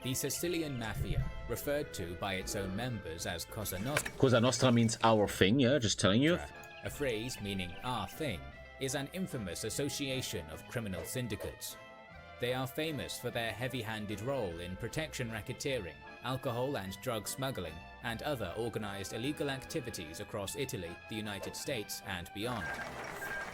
The Sicilian Mafia, referred to by its own members as Cosa Nostra. Cosa Nostra means our thing, yeah, just telling you. A phrase meaning our thing, is an infamous association of criminal syndicates. They are famous for their heavy-handed role in protection racketeering, alcohol and drug smuggling, and other organized illegal activities across Italy, the United States, and beyond.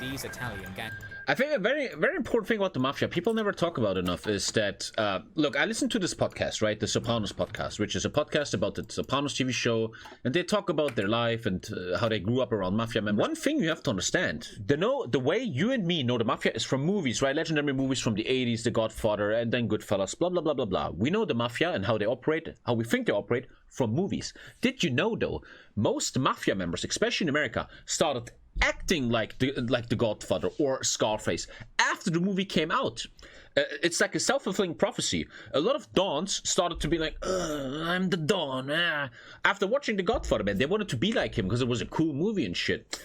These Italian gangs... I think a very, very important thing about the Mafia people never talk about enough is that, look, I listen to this podcast, right? The Sopranos podcast, which is a podcast about the Sopranos TV show, and they talk about their life and how they grew up around Mafia members. One thing you have to understand, the way you and me know the Mafia is from movies, right? Legendary movies from the 80s, The Godfather, and then Goodfellas, blah, blah, blah, blah, blah. We know the Mafia and how they operate, how we think they operate from movies. Did you know, though, most Mafia members, especially in America, started acting like the Godfather or Scarface after the movie came out? It's like a self-fulfilling prophecy. A lot of Dons started to be like, I'm the Don. After watching the Godfather, man, they wanted to be like him because it was a cool movie and shit.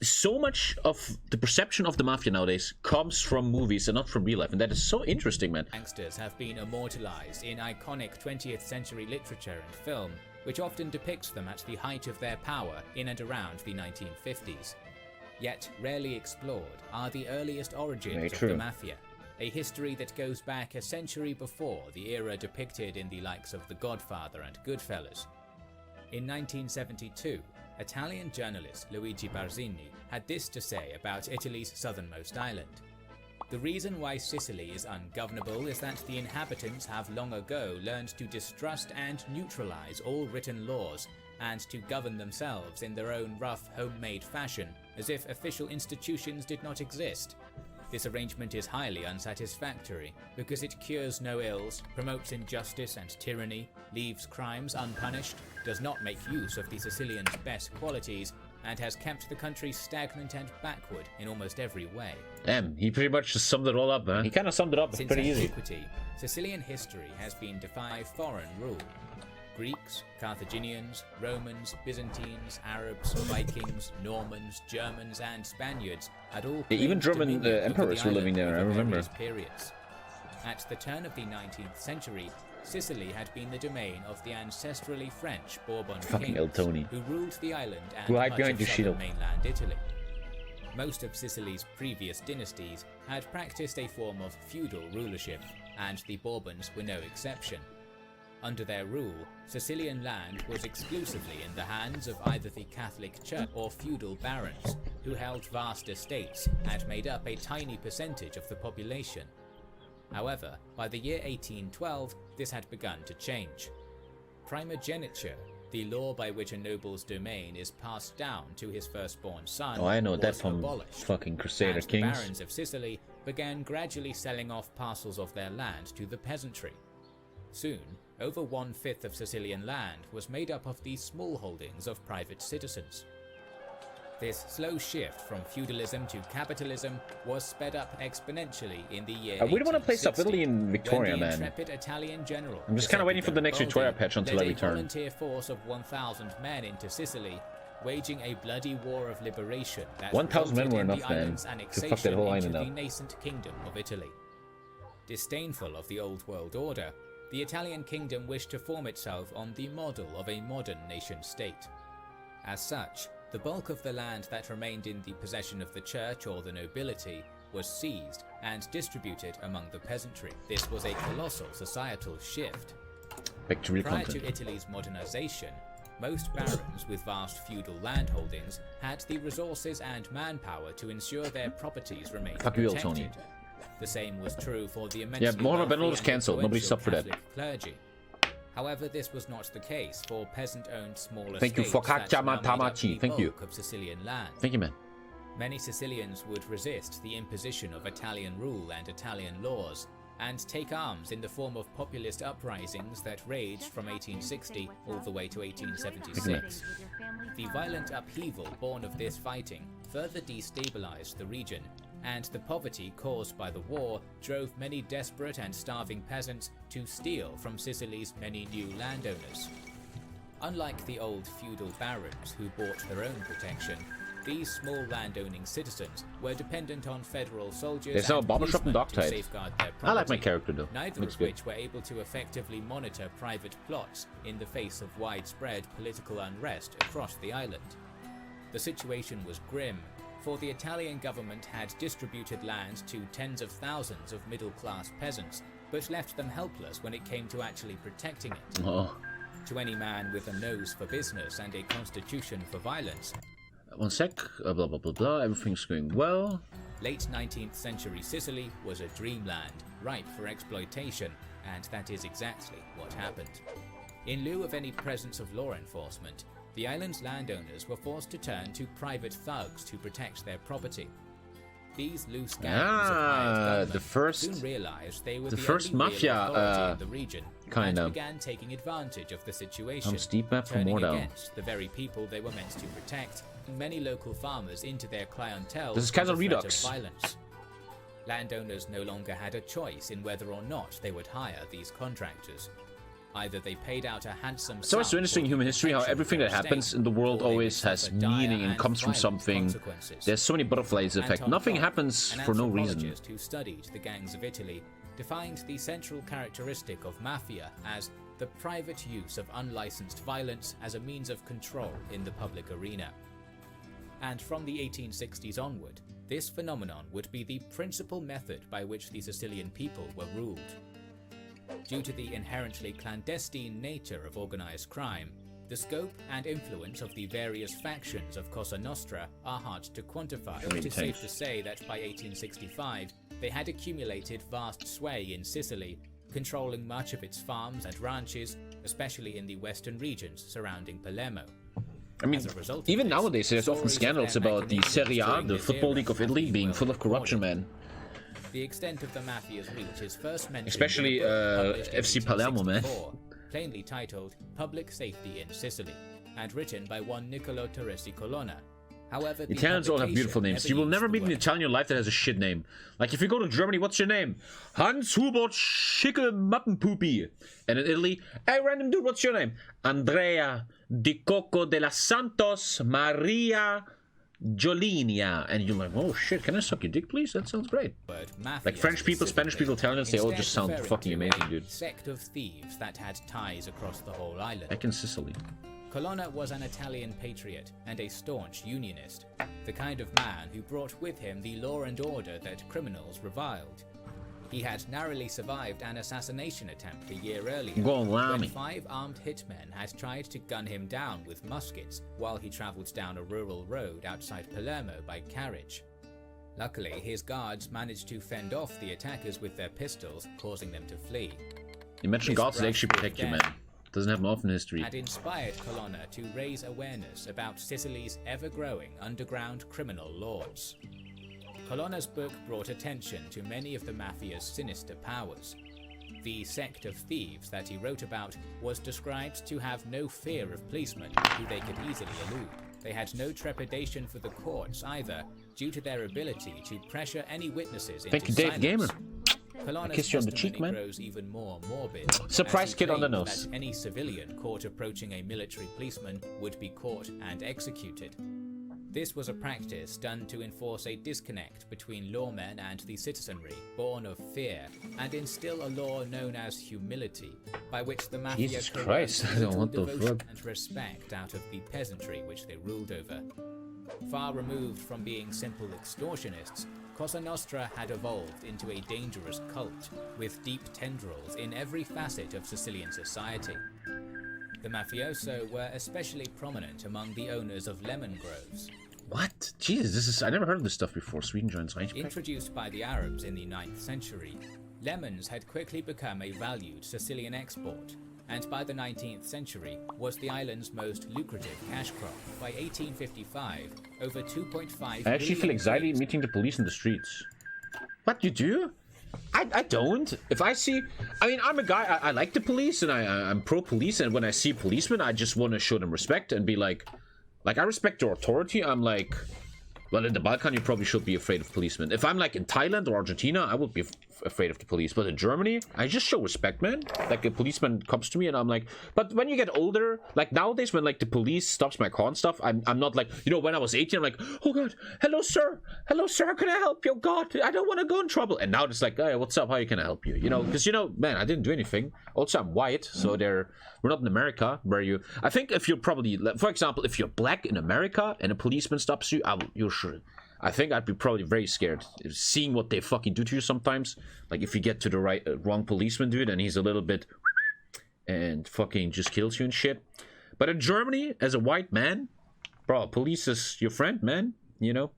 So much of the perception of the Mafia nowadays comes from movies and not from real life, and that is so interesting, man. Gangsters have been immortalized in iconic 20th century literature and film, which often depicts them at the height of their power in and around the 1950s. Yet rarely explored are the earliest origins of the Mafia, a history that goes back a century before the era depicted in the likes of The Godfather and Goodfellas. In 1972, Italian journalist Luigi Barzini had this to say about Italy's southernmost island. The reason why Sicily is ungovernable is that the inhabitants have long ago learned to distrust and neutralize all written laws, and to govern themselves in their own rough, homemade fashion, as if official institutions did not exist. This arrangement is highly unsatisfactory, because it cures no ills, promotes injustice and tyranny, leaves crimes unpunished, does not make use of the Sicilians' best qualities, and has kept the country stagnant and backward in almost every way. Damn, he pretty much just summed it all up, man. He kind of summed it up. It's pretty easy. Since antiquity, Sicilian history has been defined by foreign rule. Greeks, Carthaginians, Romans, Byzantines, Arabs, Vikings, Normans, Germans, and Spaniards had all even German emperors were living there, I remember. Periods. At the turn of the 19th century, Sicily had been the domain of the ancestrally French Bourbon kings, who ruled the island and much of southern mainland Italy. Most of Sicily's previous dynasties had practiced a form of feudal rulership, and the Bourbons were no exception. Under their rule, Sicilian land was exclusively in the hands of either the Catholic Church or feudal barons, who held vast estates and made up a tiny percentage of the population. However, by the year 1812, this had begun to change. Primogeniture, the law by which a noble's domain is passed down to his firstborn son, I know that from abolished, fucking Crusader and Kings. The barons of Sicily began gradually selling off parcels of their land to the peasantry. Soon, over 1/5 of Sicilian land was made up of these small holdings of private citizens. This slow shift from feudalism to capitalism was sped up exponentially in the year I really want to play stuff Italy in Victoria, man. Italian general I'm just kind of waiting for the next Victoria patch until I return. A volunteer force of 1,000 men into Sicily, waging a bloody war of liberation that 1,000 men were resulted in enough, the man, island's to fuck annexation that whole island into up. the nascent kingdom of Italy. Disdainful of the old world order, the Italian kingdom wished to form itself on the model of a modern nation-state. As such, the bulk of the land that remained in the possession of the church or the nobility was seized and distributed among the peasantry. This was a colossal societal shift. Prior to Italy's modernization, most barons with vast feudal landholdings had the resources and manpower to ensure their properties remained protected. The same was true for the immensely Bannerlord was cancelled. Nobody subbed for that. Clergy. However, this was not the case for peasant-owned smaller Thank you for Tamachi. Thank you. Of Sicilian land. Thank you, man. Many Sicilians would resist the imposition of Italian rule and Italian laws, and take arms in the form of populist uprisings that raged from 1860 all the way to 1876. The violent upheaval born of this fighting further destabilized the region, and the poverty caused by the war drove many desperate and starving peasants to steal from Sicily's many new landowners. Unlike the old feudal barons who bought their own protection, These small landowning citizens were dependent on federal soldiers They sell a and barbershop in policemen to Docktide. safeguard their property. I like my character though. Neither Looks of good. which were able to effectively monitor private plots in the face of widespread political unrest across the island. The situation was grim, for the Italian government had distributed land to tens of thousands of middle-class peasants, but left them helpless when it came to actually protecting it. Oh. To any man with a nose for business and a constitution for violence, One sec. Blah blah blah blah. Everything's going well. late 19th century Sicily was a dreamland, ripe for exploitation, and that is exactly what happened. In lieu of any presence of law enforcement, the island's landowners were forced to turn to private thugs to protect their property. These loose gangs of hired gunmen soon realized they were the first only real mafia, authority in the region, kind and of began taking advantage of the situation, I'm steep map for turning more down. against the very people they were meant to protect, and many local farmers into their clientele. This is kind of under threat Redux. Violence. Landowners no longer had a choice in whether or not they would hire these contractors. Either they paid out a handsome So it's so sum interesting in for human history how protection everything of that their happens estate, in the world or they always would has suffer dire meaning and and comes from violent something. consequences. There's so many butterflies effect. Anton Nothing Funk, happens an for no reason. anthropologist who studied the gangs of Italy, defined the central characteristic of mafia as the private use of unlicensed violence as a means of control in the public arena. And from the 1860s onward, this phenomenon would be the principal method by which the Sicilian people were ruled. Due to the inherently clandestine nature of organized crime, the scope and influence of the various factions of Cosa Nostra are hard to quantify. It is safe to say that by 1865, they had accumulated vast sway in Sicily, controlling much of its farms and ranches, especially in the western regions surrounding Palermo. I mean, even nowadays there's often scandals about the Serie A, the football league of Italy, being full of corruption, man. The extent of the mafia's reach is first mentioned Especially in a book published in FC Palermo, man. 1864, plainly titled Public Safety in Sicily, and written by one Niccolo Teresi Colonna. However, the Italians all have publication beautiful names. You will used never the meet an word Italian in your life that has a shit name. Like, if you go to Germany, what's your name? Hans Hubert Schicke Mappenpupi. And in Italy, hey, random dude, what's your name? Andrea Di Coco de los Santos Maria Jolinia. And you're like, oh shit, can I suck your dick, please? That sounds great. mafia Like, French people, Spanish people, Italians, they all instead just sound referring fucking to amazing, a dude. Sect of thieves that had ties across the whole island. Back in Sicily. Colonna was an Italian patriot and a staunch unionist, the kind of man who brought with him the law and order that criminals reviled. He had narrowly survived an assassination attempt a year earlier, when 5 armed hitmen had tried to gun him down with muskets while he travelled down a rural road outside Palermo by carriage. Luckily, his guards managed to fend off the attackers with their pistols, causing them to flee. You mentioned guards that actually protect you, man. Doesn't happen often in history. Had inspired Colonna to raise awareness about Sicily's ever-growing underground criminal lords. Colonna's book brought attention to many of the mafia's sinister powers. The sect of thieves that he wrote about was described to have no fear of policemen, who they could easily elude. They had no trepidation for the courts either, due to their ability to pressure any witnesses into Thank you, Dave silence. Gamer. Colonna's Kiss you on the cheek, testimony man. grows even more morbid. Surprise as he kid on the claimed nose. that any civilian caught approaching a military policeman would be caught and executed. This was a practice done to enforce a disconnect between lawmen and the citizenry, born of fear, and instill a law known as humility, by which the mafia Jesus coerced Christ, I don't want the devotion fuck. and respect out of the peasantry which they ruled over. Far removed from being simple extortionists, Cosa Nostra had evolved into a dangerous cult, with deep tendrils in every facet of Sicilian society. The mafioso were especially prominent among the owners of lemon groves. What? Jesus, I never heard of this stuff before. Sweden joins Reichspact. Introduced by the Arabs in the 9th century, lemons had quickly become a valued Sicilian export, and by the 19th century was the island's most lucrative cash crop. By 1855, over 2.5 I actually feel anxiety meeting the police in the streets. What, you do? I don't. If I see... I mean, I'm a guy, I like the police, and I'm pro-police, and when I see policemen, I just want to show them respect and be like, I respect your authority. I'm like, well, in the Balkan, you probably should be afraid of policemen. If I'm like in Thailand or Argentina, I would be afraid of the police. But in Germany, I just show respect, man. Like, a policeman comes to me and I'm like, but when you get older, like nowadays when like the police stops my car and stuff, I'm not like, you know, when I was 18, I'm like, oh God, hello sir, how can I help you? Oh God, I don't want to go in trouble. And now it's like, hey, what's up? How can I help you? You know, because, you know, man, I didn't do anything. Also, I'm white, so we're not in America where I think if you're probably, for example, if you're black in America and a policeman stops you, you're sure. I think I'd be probably very scared seeing what they fucking do to you sometimes. Like if you get to the wrong policeman, dude, and he's a little bit and fucking just kills you and shit. But in Germany, as a white man, bro, police is your friend, man. You know.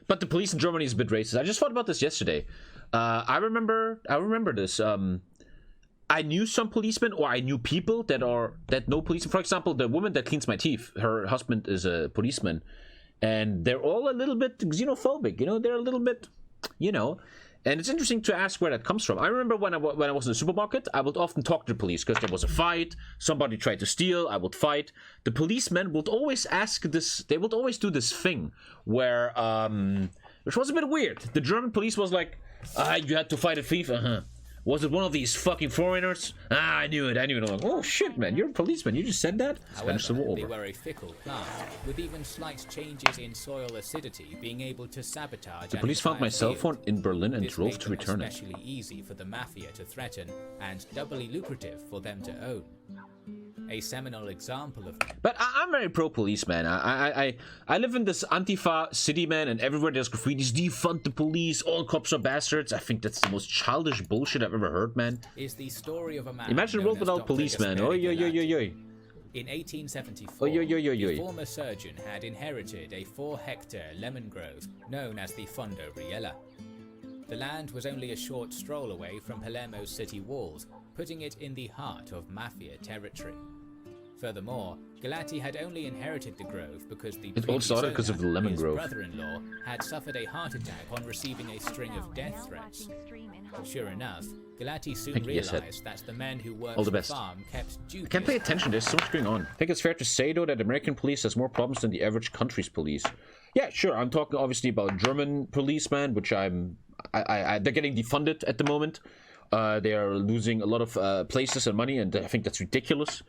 But the police in Germany is a bit racist. I just thought about this yesterday. I remember this. I knew some policemen, or I knew people that know policemen. For example, the woman that cleans my teeth, her husband is a policeman. And they're all a little bit xenophobic, you know. They're a little bit, you know. And it's interesting to ask where that comes from. I remember when I was in the supermarket, I would often talk to the police because there was a fight. Somebody tried to steal. I would fight. The policemen would always ask this. They would always do this thing where, which was a bit weird. The German police was like, you had to fight a thief. Was it one of these fucking foreigners? I knew it. I'm like, oh shit, man, you're a policeman. You just said that? However, they were a fickle class, with even slight changes in soil acidity being able to sabotage. The police found my cell phone in Berlin and drove to return it. Especially easy for the mafia to threaten, and doubly lucrative for them to own. A seminal example of. But I'm very pro police, man. I live in this Antifa city, man, and everywhere there's graffitis. Defund the police. All cops are bastards. I think that's the most childish bullshit I've ever heard, man. Is the story of a man. Imagine a world without police, man. Oi, oi, oi, oi, oi. In 1874, the former surgeon had inherited a 4-hectare lemon grove known as the Fondo Riella. The land was only a short stroll away from Palermo's city walls, putting it in the heart of mafia territory. Furthermore, Galati had only inherited the grove because the of the lemon grove. Brother-in-law had suffered a heart attack on receiving a string of death threats. Sure enough, Galati soon realized that the men who worked the farm kept dubious. I can't pay attention, there's so much going on. I think it's fair to say, though, that American police has more problems than the average country's police. Yeah, sure, I'm talking obviously about German policemen, which they're getting defunded at the moment. They are losing a lot of places and money, and I think that's ridiculous.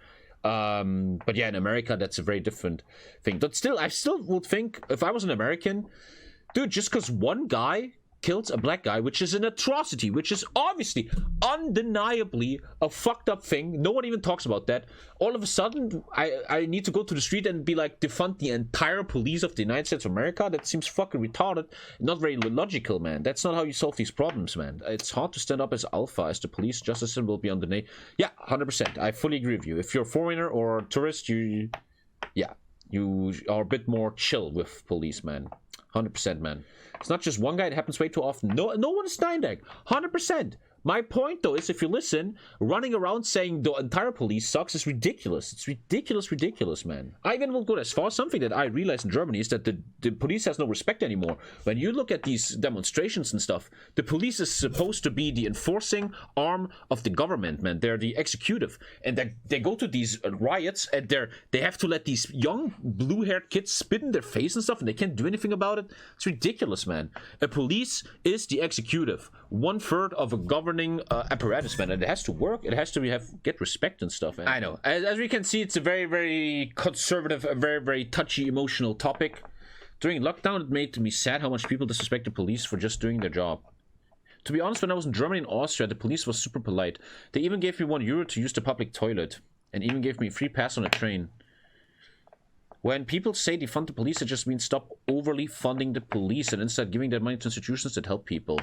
But yeah, in America, that's a very different thing. But still, I still would think, if I was an American, dude, just because one guy kills a black guy, which is an atrocity, which is obviously, undeniably a fucked up thing. No one even talks about that. All of a sudden, I need to go to the street and be like, defund the entire police of the United States of America? That seems fucking retarded. Not very logical, man. That's not how you solve these problems, man. It's hard to stand up as alpha, as the police justice system will be on the name. Yeah, 100%. I fully agree with you. If you're a foreigner or a tourist, you are a bit more chill with police, man. 100%, man. It's not just one guy. It happens way too often. No one is Steinbeck. 100%. My point, though, is if you listen, running around saying the entire police sucks is ridiculous. It's ridiculous, man. I even will go as far. Something that I realized in Germany is that the police has no respect anymore. When you look at these demonstrations and stuff, the police is supposed to be the enforcing arm of the government, man. They're the executive. And they go to these riots and they have to let these young blue-haired kids spit in their face and stuff, and they can't do anything about it. It's ridiculous, man. A police is the executive. 1/3 of a governing apparatus, man, and it has to work. It has to get respect and stuff. Man. I know. As we can see, it's a very, very conservative, a very, very touchy, emotional topic. During lockdown, it made me sad how much people disrespect the police for just doing their job. To be honest, when I was in Germany and Austria, the police was super polite. They even gave me €1 to use the public toilet, and even gave me a free pass on a train. When people say defund the police, it just means stop overly funding the police and instead giving that money to institutions that help people.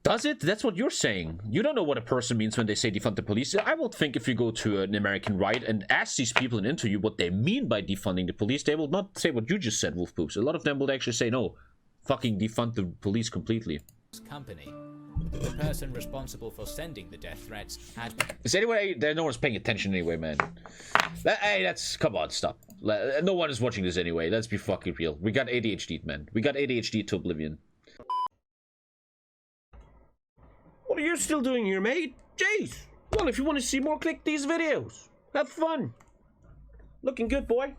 Does it? That's what you're saying. You don't know what a person means when they say defund the police. I would think if you go to an American riot and ask these people in an interview what they mean by defunding the police, they will not say what you just said, Wolf Poops. A lot of them will actually say, no, fucking defund the police completely. Company. The person responsible for sending the death threats had... Is anyway, no one's paying attention anyway, man. Hey, come on, stop. No one is watching this anyway. Let's be fucking real. We got ADHD, man. We got ADHD to oblivion. What are you still doing here, mate? Jeez. Well, if you want to see more, click these videos. Have fun. Looking good, boy.